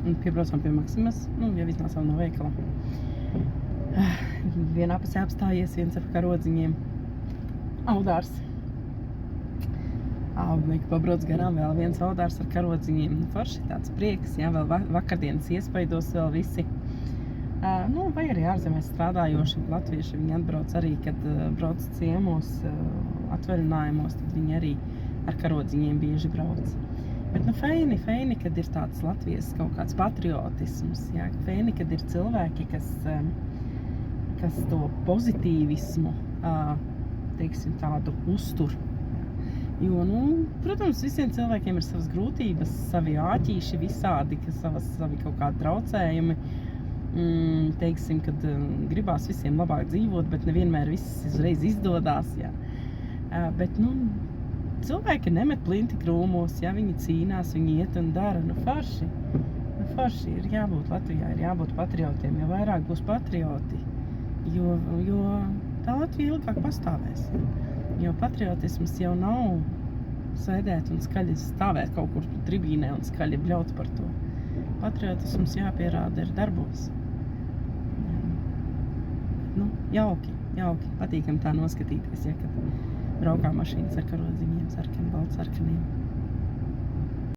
un piebraucām pie Maksimas, jau iznācām no veikala. Vienā pusē apstājies, viens ar karodziņiem. Audārs. Pabrauc garām vēl viens audārs ar karodziņiem. Forši tāds prieks, vēl vakardienas iespaidos vēl visi. Vai arī ārzemēs strādājoši latvieši, viņi atbrauc arī, kad brauc ciemos, atvaļinājumos, tad viņi arī ar karodziņiem bieži brauc. Bet feini, kad ir tāds Latvijas kaut kāds patriotisms, feini, kad ir cilvēki, kas to pozitīvismu, teiksim, tādu uztur. Jo, protams, visiem cilvēkiem ir savas grūtības, savi āķīši visādi, savi kaut kādi traucējumi. Teiksim, kad gribās visiem labāk dzīvot, bet nevienmēr viss uzreiz izdodās, Bet, cilvēki nemet plinti krūmos, viņi cīnās, viņi iet un dara, forši. Forši ir jābūt Latvijā, ir jābūt patriotiem, jo vairāk būs patrioti, jo tā Latvija ilgāk pastāvēs. Jo patriotisms jau nav sēdēt un skaļi stāvēt kaut kur tribīnē un skaļi bļaut par to. Patriotisms jāpierāda ir darbos. Jauki, patīkam tā noskatīties, kad braukā mašīnas ar karodziņiem, sarkani, baltsarkaniem.